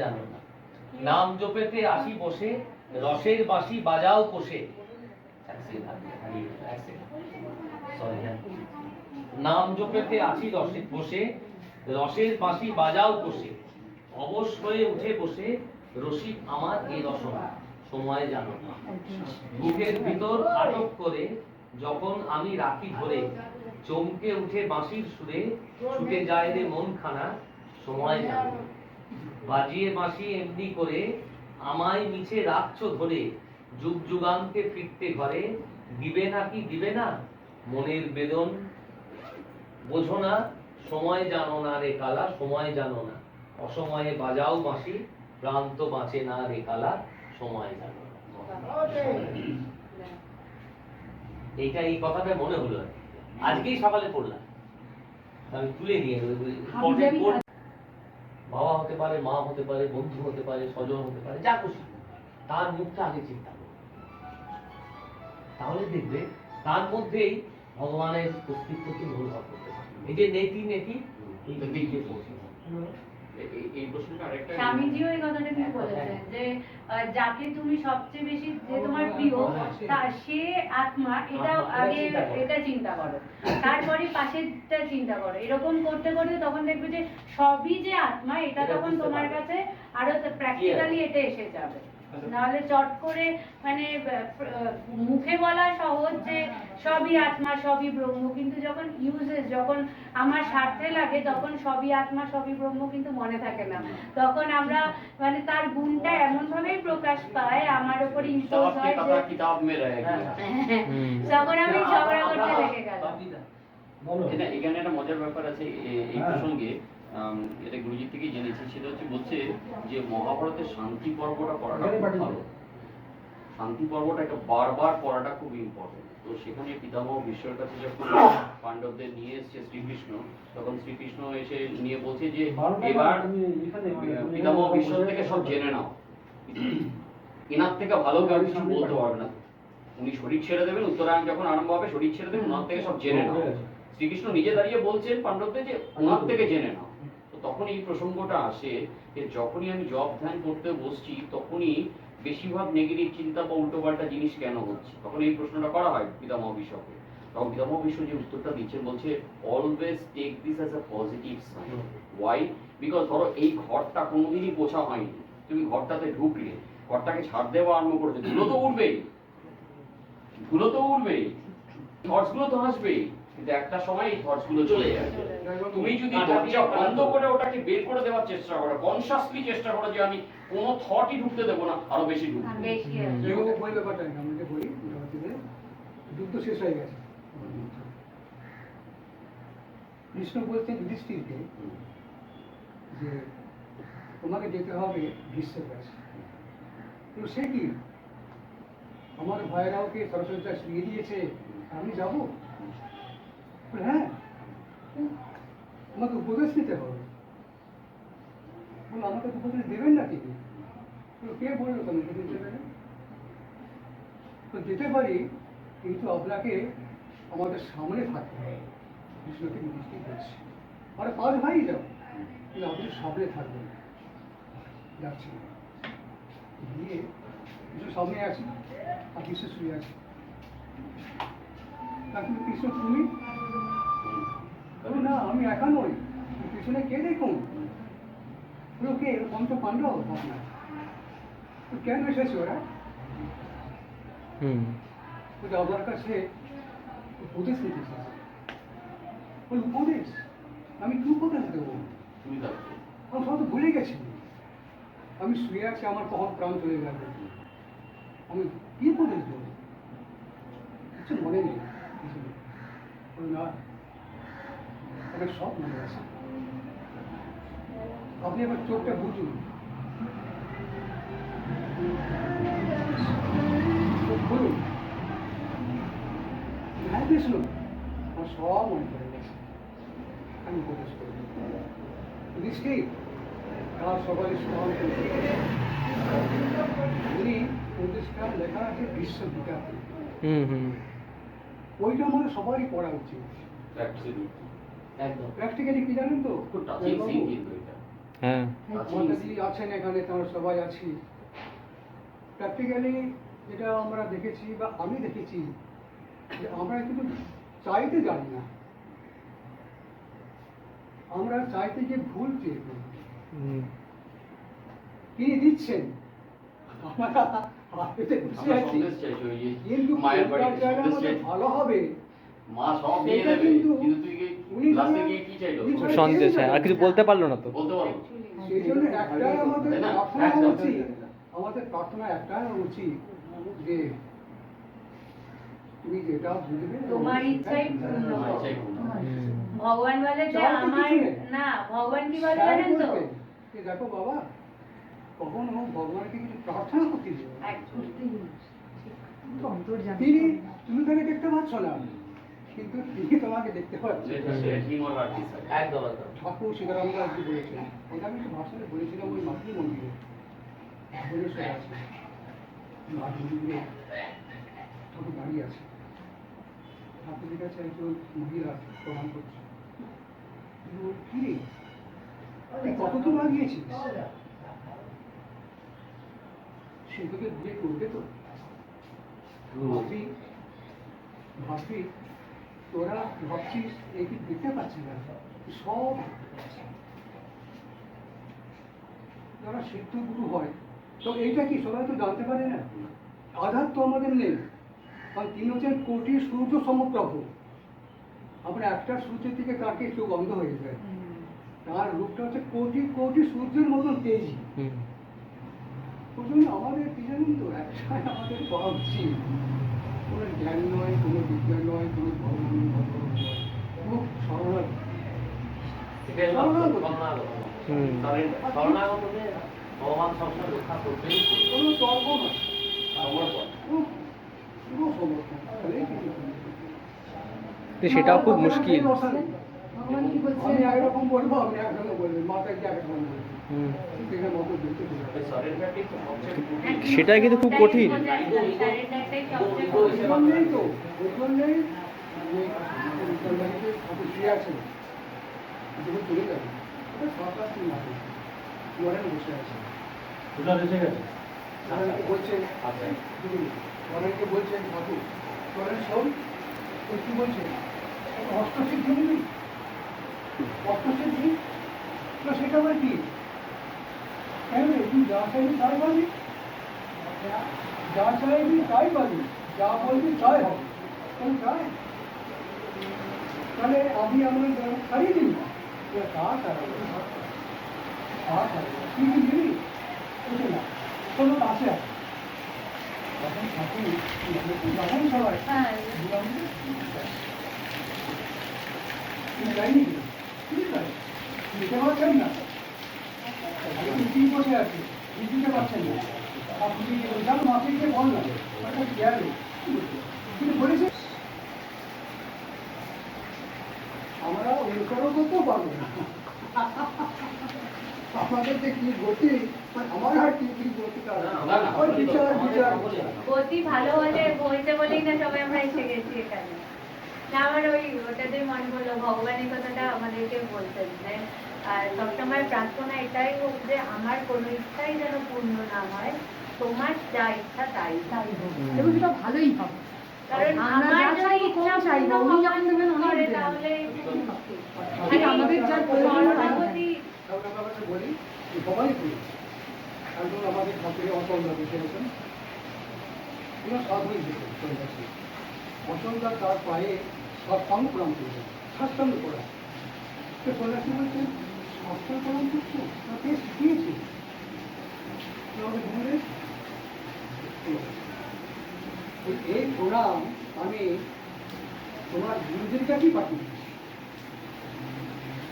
জানো না। নাম জপেতে আসি বসে, রসের বাঁশি বাজাও কোষে। নাম জপেতে আসি বসে, রসের বাঁশি বাজাও কোষে। অবশ হয়ে উঠে বসে, রসিক আমার এই রসনা সময় জানো না। বুকের ভিতর আটক করে যখন আমি রাখি ধরে, চমকে উঠে বাঁশির সুরে, ছুটে যায় রে মন খানা সময় জানো না। বাজিয়ে বাঁশি এমনি করে আমায় মিছে রাখছো ধরে, যুগ যুগান্তে ফিরতে ঘরে, দিবে না কি দিবে না মনের বেদন বোঝো না, সময় জানো না রে কালা সময় জানো না। অসময়ে বাজাও বাঁশি, প্রান্ত বাঁচে না রে কালা সময় জানো না। এইটা এই কথাটা মনে হলো আজকেই সকালে পড়লাম, আমি তুলে নিয়ে বাবা হতে পারে, মা হতে পারে, বন্ধু হতে পারে, স্বজন হতে পারে, যা খুশি, তার মুখটা আগে চিন্তা করো, তাহলে দেখবে তার মধ্যেই ভগবানের অস্তিত্বকে অনুভব করতে পারবে। এই যে নেতি নেতি এইটা দিকে পৌঁছে এই প্রশ্নটা আরেকটা স্বামীজিও এই কথাটা কিন্তু বলেছেন যে যাকে তুমি সবচেয়ে বেশি, যে তোমার প্রিয়, তা সে আত্মা, এটা আগে এটা চিন্তা করো, তারপরে পাশেরটা চিন্তা করো। এরকম করতে করতে তখন দেখবে যে সবই যে আত্মা, এটা তখন তোমার কাছে আরো প্র্যাকটিক্যালি এটা এসে যাবে। নাহলে চট করে মানে মুখে বলা সহজ যে সবই আত্মা সবই ব্রহ্ম, কিন্তু যখন ইউজেস, যখন আমার স্বার্থে লাগে, তখন সবই আত্মা সবই ব্রহ্ম কিন্তু মনে থাকে না। তখন আমরা মানে তার গুণটা এমন ভাবেই প্রকাশ পায় আমার উপর ইম্পোজ হয় যে কিতাব মে রহে তখন আমি ঝগড়া করতে লেগে গেলাম। এখানে একটা মজার ব্যাপার আছে এই প্রসঙ্গে, এটা গুরুজি থেকেই জেনেছি। সেটা হচ্ছে বলছে যে মহাভারতের শান্তি পর্বটা পড়াটা খুব ভালো, শান্তি পর্বটা একটা বারবার পড়াটা খুব ইম্পর্টেন্ট। তো সেখানে পিতামহ ভীষ্মের কাছে যখন পাণ্ডবদের নিয়ে এসছে শ্রীকৃষ্ণ, তখন শ্রীকৃষ্ণ এসে নিয়ে বলছে যে এবার পিতামহ ভীষ্ম থেকে সব জেনে নাও, এনার থেকে ভালো কেউ কিছু বলতে পারবে না। উনি শরীর ছেড়ে দেবেন, উত্তরায়ণ যখন আরম্ভ হবে শরীর ছেড়ে দেবেন, ওনার থেকে সব জেনে নাও। শ্রীকৃষ্ণ নিজে দাঁড়িয়ে বলছেন পাণ্ডবদের যে ওনার থেকে জেনে নাও। তো তখন এই প্রসঙ্গটা আসে যে যখনই আমি জপ ধ্যান করতে বসছি, তখনই বেশিরভাগ নেগেটিভ চিন্তা বা উল্টোপাল্টা জিনিস কেন হচ্ছে, তখন এই প্রশ্নটা করা হয় পিতামহ ভীষ্মকে। তখন পিতামহ ভীষ্ম যে উত্তরটা দিচ্ছেন বলছে, always take this as a positive sign. Why? Because ধরো এই ঘরটা কোনোদিনই পোছা হয়নি, তুমি ঘরটাতে ঢুকলে, ঘরটাকে ছাড় দেওয়া আরম্ভ করেছে, ধুলো তো উঠবেই, ধুলো তো উঠবেই, থটস গুলো তো আসবেই, কিন্তু একটা সময় এই থটস গুলো চলে যাবে। তুমি যদি দরজা বন্ধ করে ওটাকে বের করে দেওয়ার চেষ্টা করো, কনসিয়াসলি চেষ্টা করো যে আমি কোনো থটই ঢুকতে দেবো না, আরো বেশি ঢুকবে। ওই ব্যাপারটা আমাকে বলি, যুদ্ধ শেষ হয়ে গেছে, কৃষ্ণ বলছেন যুধিষ্ঠিরকে যে তোমাকে যেতে হবে ভীষ্মের কাছে। কিন্তু সে কি, আমার ভাইরাওকে সরস্বতী শুয়ে দিয়েছে, আমি যাবো? হ্যাঁ, আমাকে উপদেশ নিতে হবে। বলো আমাকে উপদেশ দেবেন না কি? কে বললো তোমাকে দিতে পারে? তো যেতে পারি, কিন্তু আপনাকে আমাদের সামনে থাকতে হবে। কৃষ্ণকে নির্দিষ্ট করছে, আর 5 ভাই যাও, কিন্তু আপনি সামনে থাকবেন। যাচ্ছি গিয়ে কৃষ্ণ সামনে আছে, আর কৃষ্ণ শুয়ে আছে। তারপরে কৃষ্ণ তুমি না, আমি একা নই, পিছনে কে দেখুন? কে? পঞ্চ পাণ্ডব আপনার। তো কেন এসেছে ওরা? আপনার কাছে উপদেশ নিতে এসেছে। উপদেশ? আমি কি উপদেশ দেবো? আমি সব তো ভুলে গেছি, আমি শুয়ে আছি, আমার কখন প্রাণ চলে যাবে, আমি কি উপদেশ দেবো? কিছু মনে নেই, কিছু না, আমার সব মনে আছে। আপনি আমার চোখটা বুঝুন, বলুন, হ্যাঁ কৃষ্ণ, আমার সব মনে পড়ে গেছে, আমি উপদেশ করব। দৃষ্টি কাল সকালে স্মরণ করতে, উনি উপদেশটা লেখা আছে বিশ্ববিদ্যাতে, ওইটা আমাদের সবারই পড়া উচিত। একদম প্র্যাকটিক্যালি কি জানেন তো, হ্যাঁ মাতাজি আছেন এখানে, আমরা সবাই আছি। প্র্যাকটিক্যালি যেটা আমরা দেখেছি বা আমি দেখেছি যে আমরা কিন্তু চাইতে জানি না, আমরা চাইতে যে ভুল চেয়ে করি। তিনি দিচ্ছেন, আমরা হাতে বসে আমরা আছি, সন্দেশ চাইছি, ওই যে কিন্তু মায়ের বাড়ি কোনটা চাইলে সন্দেশ আমাদের চাইছি। ভালো হবে মা সব দিয়ে সেটা দেবে, কিন্তু কিন্তু তুই উনি লাস্টে ধরো- গিয়ে কি চাইলো? উনি ধরো সন্দেশ চেয়ে আর কিছু বলতে পারলো না তো। বলতে পারবো? সেই জন্য একটাই আমাদের তাই না? প্রার্থনা একটা। উচিত, আমাদের প্রার্থনা একটাই উচিত যে তুমি যেটা বুঝবে তোমার ইচ্ছাই পূর্ণ আমার হোক। ইচ্ছাই পূর্ণ হোক। ভগবান বলে যে চাও তো আমার কিছু নেই। না, ভগবান কি বলে তাই জানেন তো? বলবে যে দেখো বাবা, কখনো ভগবানকে কিছু প্রার্থনা করতে দিও না। তিনি, তুমি তাকে দেখতে পাচ্ছ না, কিন্তু তিনি তোমাকে দেখতে পাচ্ছেন। যেটা সে হিং or artist হয়। একদম একদম। ঠাকুর সীতারাম দাসজি বলেছেন, এটা আমি একটা ভাষণে বলেছিলাম ওই মাতৃ মন্দিরে, ভুবনেশ্বরে আছে, মাঠ মন্দিরে ঠাকুর দাঁড়িয়ে আছে, ঠাকুরের কাছে একজন মহিলা প্রণাম করছে, তিনি বলল, কি রে তুই কত দূর আগিয়েছিস? সে তোকে বিয়ে করবে তো? ভাবি ভাবি তোরা ভাবছিস এই কি দেখতে পাচ্ছি না, সব দেখতে পাচ্ছি। যারা সিদ্ধ গুরু হয় তো এইটা কি সবাই তো জানতে পারে না, আধার তো আমাদের নেই, কারণ তিনি হচ্ছেন কোটি সূর্য সমপ্রভ। আমরা একটা সূর্যের দিকে তাকে চোখ বন্ধ হয়ে যায়, তার রূপটা হচ্ছে কোটি কোটি সূর্যের মতন তেজি। ওই জন্য আমাদের কি জানেন তো, একটাই আমাদের পাওয়া উচিত, কোনো জ্ঞান নয়, কোনো বিজ্ঞান নয়, কোনো ধর্ম নয়, খুব সরল এটাই শরণাগত। শরণাগত। হুম। শরণাগতদের ভগবান সবসময় রক্ষা করবেই। কোনো তর্ক নয়, সমর্পণ। খুব পুরো সমর্থন, তাহলেই কিছু হবে। তো সেটাও খুব মুশকিল। ভগবান কি বলছেন? আমি একরকম বলবো, আপনি একরকম বলবেন, মাতাজি একরকম বলবেন, হুম। সেটা মতো দেখতে চলে এই surrenderটাই তো সবচেয়ে কঠিন। সেটাই কিন্তু খুব কঠিন। সারেন্ডারটাই সবচেয়ে তো ওই জন্যই তো, ওই জন্যই ঠাকুর শুয়ে আছেন, যখন চলে যাবেন ওটা সরকার তিন মাসে ওয়ারেন্ট বসে আছে, ওনাকে বলছেন ওনাকে বলছেন ঠাকুর ওয়ারেন্ট সব কি বলছেন অষ্টসিদ্ধি নেই, অষ্টসিদ্ধি তো সেটা আবার কি? কেন তুই যা চাইবি তাই পাবি, যা চাইবি তাই পাবি, যা বলবি তাই হবে, তাই তাহলে আমি আমার ছাড়িয়ে দিই না, তা ছাড়াবো, তা ছাড়াবো, তুই কি দিবি? বুঝে না, কোনো কাছে আছে তখন ঠাকুর যখন সবাই হ্যাঁ, তুমি যাইনি ঠিক আছে, দিতে পারছেন না, কি বসে আছে দিতে পারছেন না, আপনি জানো মাকে বললাম কিন্তু বলেছে আমরা অনুসরণ করতেও পারবো না, আমাদের যে কি গতি, আমার আর কি কি গতি, তার ওই বিচার বিচার গতি ভালো হলে হয়েছে বলেই না সবাই আমরা এসে গেছি এখানে। না, আমার ওই ওটাতে মনে হলো ভগবানের কথাটা আমাদেরকে বলতেন যে সবসময় প্রার্থনা এটাই হোক যে আমার কোনো ইচ্ছাই যেন পূর্ণ না হয়, তোমার যা ইচ্ছা তাই হোক। এবং সেটা ভালোই হবে। কারণ আমরা আমার যা যদি চাইবো ইচ্ছা কম চাইবো, পূর্ণ উনি যখন দেবেন অনেক করে দেবেন। তাহলে ঠিক আমাদের যা প্রয়োজন শরণাগতি আমরা ব্যাপারটা বলি যে সবাই করি, একজন আমাদের ঠাকুরে অসলদা বসে আছেন, কোনো সাধুই দিতেন সন্ন্যাসী, অসলদা তার পায়ে সব সঙ্গ প্রণাম করবেন, সাষ্টাঙ্গ করা, তো সন্ন্যাসী বলছেন সাষ্টাঙ্গ প্রণাম করছো না, কে শিখিয়েছে? আমাদের ঘুরে এই প্রণাম আমি তোমার গুরুদের কাছেই পাঠিয়ে দিচ্ছি।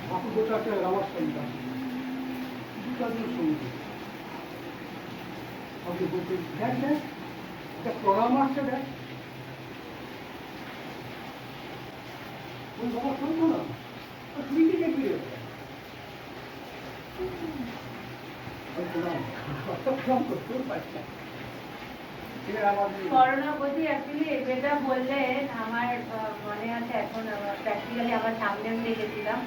ঠাকুর বসে আছে রামাস্বামী দাস, দুজন সঙ্গী, আপনি বলছেন দেখ দেখ একটা প্রণাম আসছে, দেখ ওই বাবা শুনতো না, তুই দিকে ফিরে প্রণাম করতেও পারছি না। শরণাগতি অ্যাকচুয়ালি যেটা বললেন আমার মনে আছে, এখন প্র্যাকটিক্যালি আমার সামনে আমি দেখেছিলাম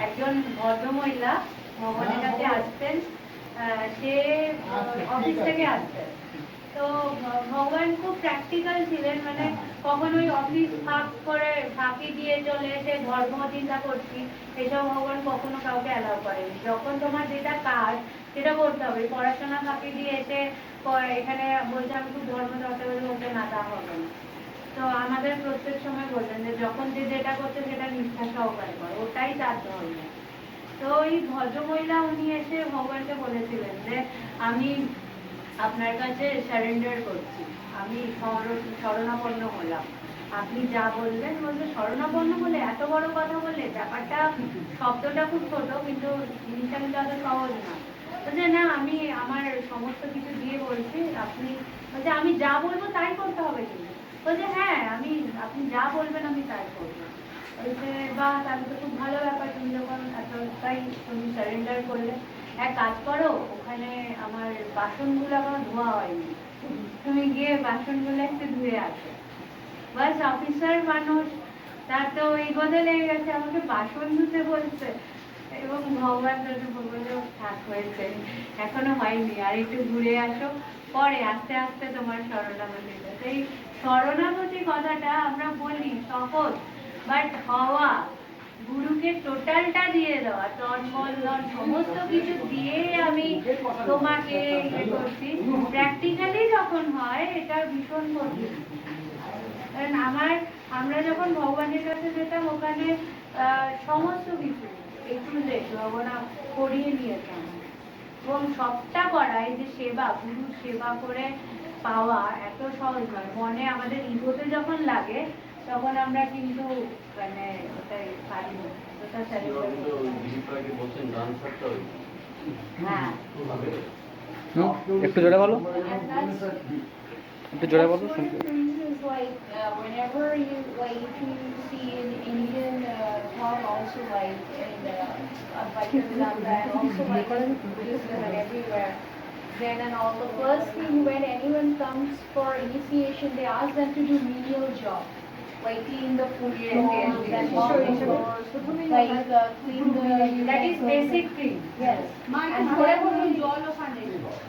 একজন ভদ্রমহিলা ভগবানের কাছে আসতেন। সে অফিস থেকে আসতেন। তো ভগবান খুব প্র্যাকটিক্যাল ছিলেন, মানে কখনোই অফিস ফাঁকি দিয়ে চলে এসে ধর্ম চিন্তা করছি এসব ভগবান কখনো কাউকে অ্যালাউ করেনি। যখন তোমার যেটা কাজ সেটা করতে হবে। পড়াশোনা ফাঁকি দিয়ে এসে এখানে বলছে আমি খুব ধর্ম চর্চা করি, বলতে না তা হবে না। তো আমাদের প্রত্যেক সময় বলতেন যে যখন যে যেটা করছে সেটা নিষ্ঠা সহকারে করো, ওটাই তার ধর্ম। তো এই ভদ্রমহিলা উনি এসে ভগবানকে বলেছিলেন যে আমি আপনার কাছে সারেন্ডার করছি, আমি শরণাপন্ন হলাম, আপনি যা বলবেন। বলতে শরণাপন্ন হলে এত বড় কথা বললে, ব্যাপারটা শব্দটা খুব ছোট কিন্তু জিনিসটা কিন্তু এত সহজ না। বলছে না আমি আমার সমস্ত কিছু দিয়ে বলছি, আপনি বলছে আমি যা বলবো তাই করতে হবে কিন্তু। বলছে হ্যাঁ আপনি যা বলবেন আমি তাই করবো। বলছে বাহ, তাহলে তো খুব ভালো ব্যাপার, তুমি যখন এতটাই তুমি সারেন্ডার করলে এক কাজ করো, ওখানে আমার বাসনগুলো আমার ধোয়া হয়নি, তুমি গিয়ে বাসনগুলো একটু ধুয়ে আসো। বাস, অফিসার মানুষ, তার তো এই কথা লেগে গেছে, আমাকে বাসন ধুতে বলছে। এবং ভগবান বললো থাক হয়েছে, এখনো হয়নি, আর একটু ঘুরে আসো, পরে আস্তে আস্তে তোমার শরণাগতি। এই শরণাগতি কথাটা আমরা বলি সহজ, বাট হওয়া, গুরুকে টোটালটা দিয়ে দেওয়া, তন্মল সমস্ত কিছু দিয়ে আমি তোমাকে ইয়ে করছি, প্র্যাকটিক্যালি যখন হয় এটা ভীষণ কঠিন। কারণ আমরা যখন ভগবানের কাছে যেতাম ওখানে সমস্ত কিছু একটু ভগবান করিয়ে নিয়েছেন, এবং সবটা করা, এই যে সেবা, গুরু সেবা করে পাওয়া এত সহজ নয়। মনে আমাদের ইগোতে যখন লাগে তখন আমরা কিন্তু মানে ওটাই পারি না, ওটা হ্যাঁ। একটু জোরে বলো, একটু জোরে বলো শুনতে। Like whenever you like if you see in Indian thought also like in Advaita Vedanta and also like in Buddhism and everywhere, then and all the first thing when anyone comes for initiation they ask them to do menial job, like clean the food floors and mop the floors, like clean the That is basic thing. yes, and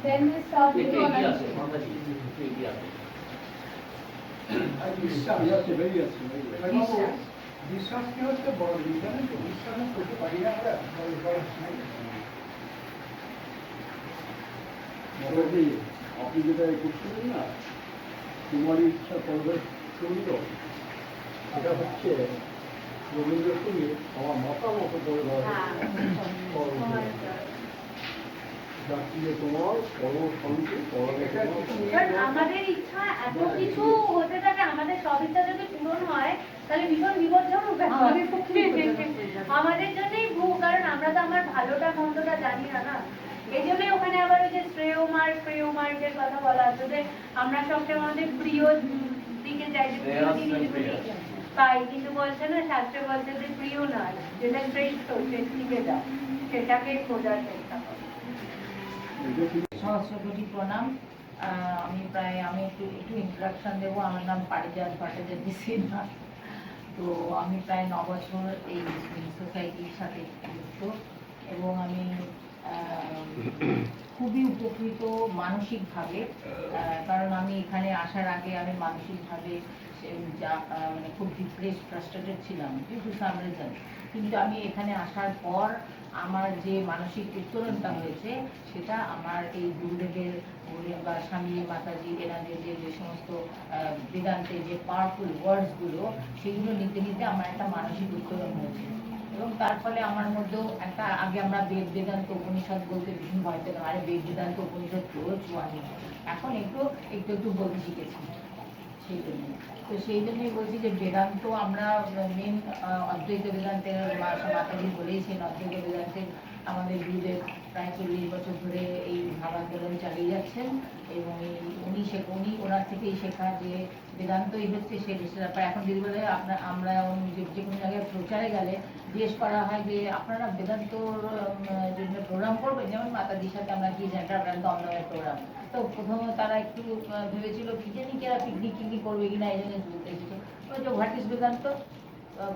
then they start একটু doing এগিয়ে আসে, মাতাজি, একটু এগিয়ে আসে। বিশ্বাস কি হচ্ছে বড় বিজ্ঞানে, তো বিশ্বাস করতে পারি না আমরা। আপনি যেটা করছিলেন না, তোমার ইচ্ছা করবে শুনল, এটা হচ্ছে রবীন্দ্রের সঙ্গে আমার মতামত করে জাতীয় তোমার কর্মসংখ্যে আমাদের ইচ্ছা এত কিছু হতে থাকে, আমাদের সব ইচ্ছা যদি পূরণ হয় তাহলে ভীষণ বিপজ্জনক ব্যাপার আমাদের জন্যই ভুল, কারণ আমরা তো আমার ভালোটা মন্দটা জানি না। এই জন্যই ওখানে আবার ওই যে শ্রেয় মার্গের কথা বলা আছে, যে আমরা সবসময় আমাদের প্রিয় দিকে যাই, যে প্রিয় জিনিসগুলি পাই, কিন্তু বলছে না, শাস্ত্রে বলছে যে প্রিয় নয়, যেটা শ্রেষ্ঠ সেদিকে যাও, সেটাকে খোঁজার চেষ্টা করো। সহস্র কোটি প্রণাম। আমি একটু ইন্ট্রোডাকশন দেবো। আমার নাম পারিজাত ভট্টাচার্য সিনহা। তো আমি প্রায় 9 বছর এই সোসাইটির সাথে যুক্ত, এবং আমি খুবই উপকৃত মানসিকভাবে, কারণ আমি এখানে আসার আগে আমি মানসিকভাবে মানে খুব ডিপ্রেস, ফ্রাস্ট্রেটেড ছিলাম, কিন্তু আমরা জানি। কিন্তু আমি এখানে আসার পর আমার যে মানসিক উত্তরণটা হয়েছে সেটা আমার এই গুরুদেবের বা স্বামী মাতাজি এনাদের যে সমস্ত বেদান্তের যে পাওয়ারফুল ওয়ার্ডসগুলো, সেগুলো নিতে নিতে আমার একটা মানসিক উত্তরণ হয়েছে। এবং তার ফলে আমার মধ্যেও একটা, আগে আমরা বেদান্ত উপনিষদ বলতে ভীষণ ভয় পেতাম, আরে বেদান্ত উপনিষদ পুরো চুয়ানি, এখন একটু বলতে শিখেছি। সেই জন্যই বলছি যে বেদান্ত আমরা মেন অদ্বৈত বেদান্তের মাতাজি বলেইছেন, অদ্বৈত বেদান্তের আমাদের গুরুদেব প্রায় 40 বছর ধরে এই ভাবান্দোলন চালিয়ে যাচ্ছেন, এবং উনি ওনার থেকেই শেখা যে বেদান্তই হচ্ছে সে দেশের ব্যাপার। এখন যদি বলে আমরা যে কোনো জায়গায় প্রচারে গেলে জিজ্ঞেস করা হয় যে আপনারা বেদান্তর জন্য প্রোগ্রাম করবেন, যেমন মাতাজির সাথে আমরা কি সেন্টার দমদমের প্রোগ্রাম, তো প্রথমে তারা একটু ভেবেছিল কি জানি কি এরা পিকনিক করবে কিনা, এই জন্য বলতে এসেছে হোয়াট ইজ বেদান্ত,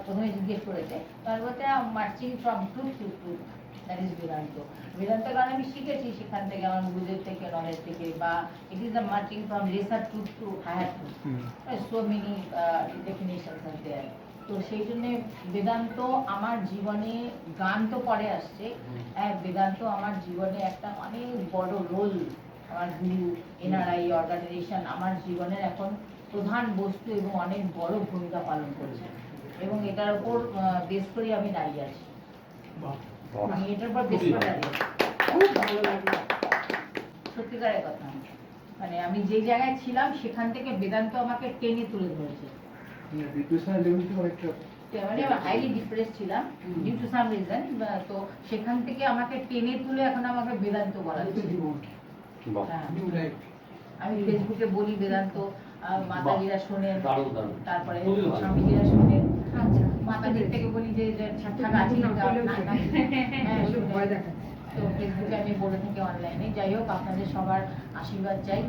প্রথমে জিজ্ঞেস করেছে। তার বলতে marching from truth two truth, that is Vedanta. Vedanta কারণ আমি শিখেছি সেখান থেকে, আমার গুরুদের থেকে, নলেজ থেকে, বা it is the marching from lesser truth to higher truth, so many definitions are there. তো সেই জন্য বেদান্ত আমার জীবনে, গান তো পরে আসছে, বেদান্ত আমার জীবনে একটা অনেক বড় রোল, আমার গুরু, এনআরআই অর্গানাইজেশন আমার জীবনের এখন প্রধান বস্তু এবং অনেক বড় ভূমিকা পালন করছে, এবং এটার উপর বেস করে আমি দাঁড়িয়ে আছি। আমি এটার উপর বেস করে দাঁড়িয়ে আছি। খুব ভালো লাগলো, সত্যিকারের কথা। মানে আমি যে জায়গায় ছিলাম সেখান থেকে বেদান্ত আমাকে টেনে তুলে ধরেছে। মানে হাইলি ডিপ্রেস ছিলাম ডিউ টু সাম রিজন, তো সেখান থেকে আমাকে টেনে তুলে এখন আমাকে বেদান্ত বলা হচ্ছে। হ্যাঁ। আমি ফেসবুকে বলি বেদান্ত, মাতাজিরা শোনেন, তারপরে স্বামীজিরা শোনেন, মাতাজির থেকে বলি যে ঠাক আছি, তো ফেসবুকে আমি বলে থাকি, অনলাইনে। যাই হোক, আপনাদের সবার আশীর্বাদ চাই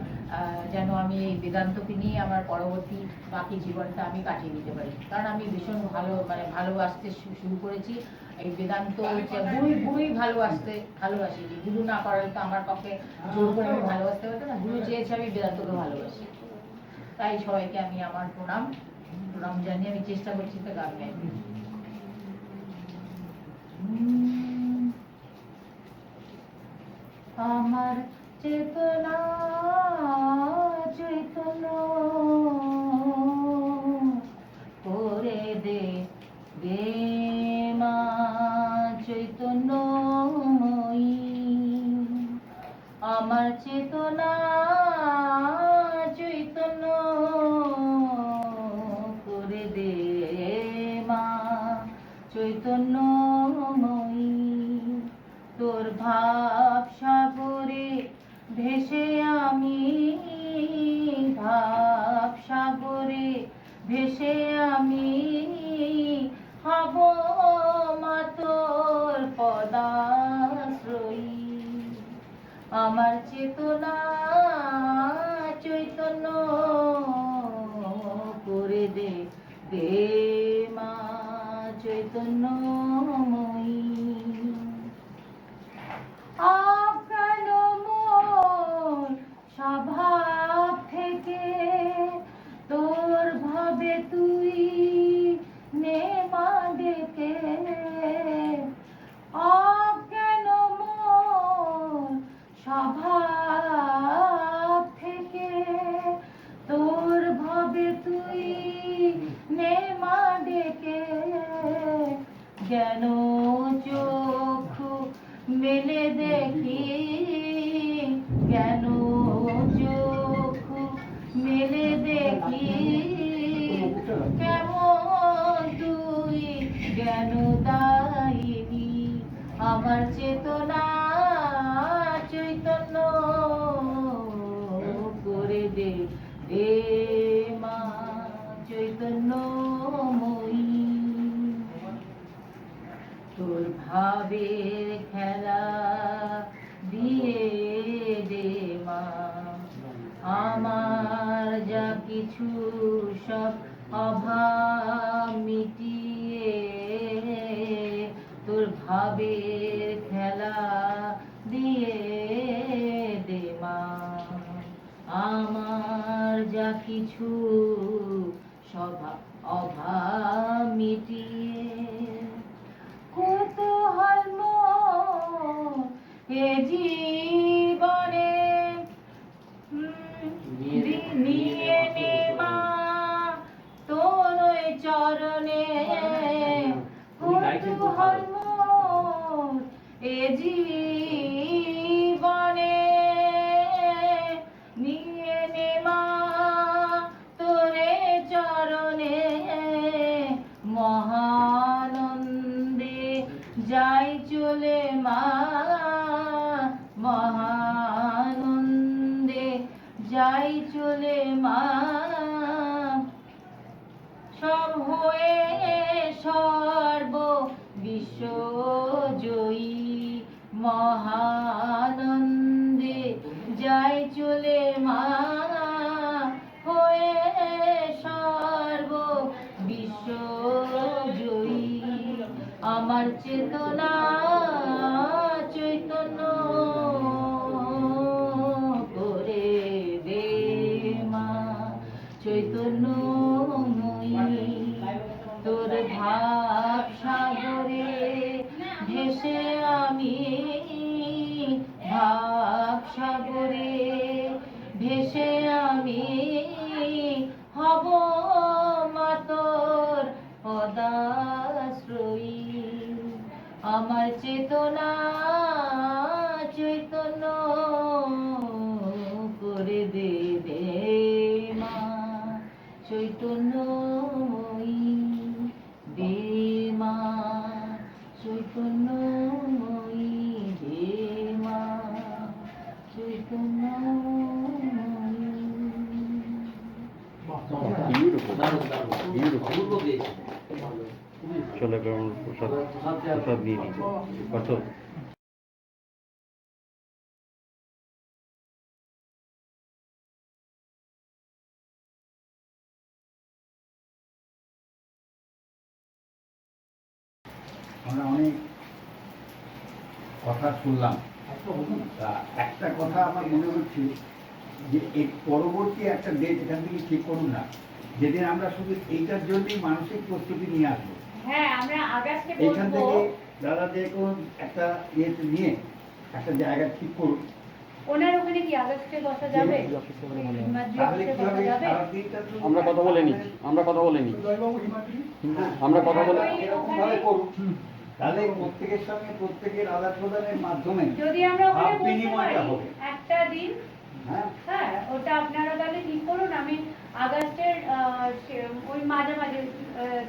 যেন আমি এই বেদান্তকে নিয়ে আমার পরবর্তী বাকি জীবনটা আমি কাটিয়ে দিতে পারি। কারণ আমি ভীষণ ভালোবাসতে শুরু করেছি এই বেদান্ত, গুরুই ভালোবাসি। গুরু না করালে তো আমার পক্ষে জোর করে আমি ভালোবাসতে পারতাম না। গুরু চেয়েছে আমি বেদান্তকে ভালোবাসি। তাই সবাইকে আমি আমার প্রণাম জানিয়ে আমি চেষ্টা করছি তো গান গাইতে। আমার চেতনা চৈতন্য করে দে মা চৈতন্যময়ী, আমার চেতনা চৈতন্য করে দে মা চৈতন্যময়ী, তোর ভাব সাগরে ভেসে আমি, ভাব সাগরে ভেসে আমি হব মা তোর পদাশ্রয়ী, আমার চেতনা চৈতন্য করে দে মা চৈতন্যময়ী। অজ্ঞান মোর স্বভাব থেকে তোর ভাবে তুই নে মা ডেকে, অজ্ঞান মোর স্বভাব থেকে তোর ভাবে তুই নে মা ডেকে, জ্ঞান চক্ষু মেলে দেখি, জ্ঞান চক্ষু মেলে দেখি, কেমন তুই জ্ঞান দায়িনী, আমার চেতনা চৈতন্য করে দে মা চৈতন্যময়ী, তোর ভাবের খেলা দিয়ে দে মা আমার যা কিছু সব অভাব মিটিয়ে, তোর ভাবের খেলা দিয়ে দে মা আমার যা কিছু সব অভাব মিটিয়ে, কৌতূহল মোর এ জীবনে নিয়ে নে মা তোর চরণে, কৌতূহল মোর এ জীবনে নিয়ে নে মা তোরে চরণে, মহানন্দে যাই চলে মা, মহানন্দে যাই চলে মা, সব হয়ে সর্ব বিশ্বজয়ী, মহানন্দে যাই চলে মা, হয়ে সর্ব বিশ্বজয়ী, আমার চেতনা ভেসে আমি হব মা তোর পদাশ্রয়ী। আমার চেতনা চৈতন্য করে দেবে মা, চৈতন্যময়ী দে মা, চৈতন্যময়ী দে মা, চৈতন্যময়ী। বিউটিফুল দারুণ দারুণ Beautiful. অপূর্ব গেয়েছে। চলে এবার আমরা প্রসাদ প্রসাদ নিয়ে নিই কত আমরা অনেক কথা শুনলাম, তা একটা কথা আমার মনে হচ্ছে যে এর পরবর্তী একটা ডেট এখান থেকে ঠিক করুন না, যেদিন আমরা শুধু এইটার জন্যই মানসিক প্রস্তুতি নিয়ে আসবো। হ্যাঁ আমরা আগস্টে এইখান বলবো। থেকে দাদা যে কোনো একটা ইয়েতে নিয়ে একটা জায়গা ঠিক করুন, ওনার ওখানে কি আগস্টে বসা যাবে? তাহলে কি হবে সারা দিনটা তো আমরা কথা বলে নিচ্ছি, আমরা কথা বলে নিচ্ছি, জয়বাবু হিমাদ্রি, আমরা কথা বলে এরকম ভাবে করুন, তাহলে প্রত্যেকের সঙ্গে প্রত্যেকের আদান প্রদানের মাধ্যমে যদি আমরা ওখানে ভাব বলতে বিনিময়টা পারি হবে। একটা দিন, হ্যাঁ হ্যাঁ ওটা আপনারা তাহলে ঠিক করুন। আমি আগস্টের ওই মাঝামাঝি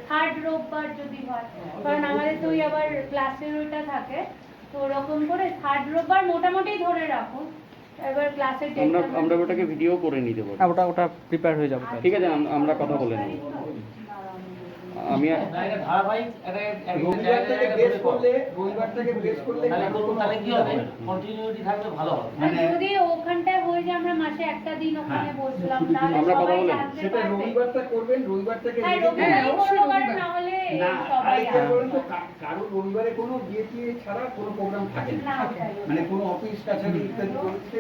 থার্ড রোববার যদি হয়, কারণ আমাদের তো ওই আবার ক্লাসের ওইটা থাকে, তো ওরকম করে থার্ড রোববার মোটামুটি ধরে রাখুন। এবার ক্লাসের আমরা ওটাকে ভিডিও করে নিতে পারি, ওটা প্রিপেয়ার হয়ে যাবে, ঠিক আছে আমরা কথা বলে নেব। আমি না, এটা ধারাবাহিক রবিবার থেকে বেশ করলে, রবিবার থেকে বেশ করলে তাহলে কি হবে, কন্টিনিউটি থাকলে ভালো হবে। আর যদি ওখানটায় হয়ে যায় আমরা মাসে একটা দিন ওখানে বসলাম, তাহলে আমরা কথা সবাই বলে জানতে সেটা পারবে। রবিবারটা করবেন, রবিবার থেকে হ্যাঁ রেডি করবেন। রবিবারই করবো, কারণ না হলে না সবাই আরেকটা আসবে। বলুন তো, কারো রবিবারে কোনো বিয়ে টিয়ে ছাড়া কোনো প্রোগ্রাম থাকে না, না, ওটাই। মানে কোনো অফিস কাছারি ইত্যাদি করতে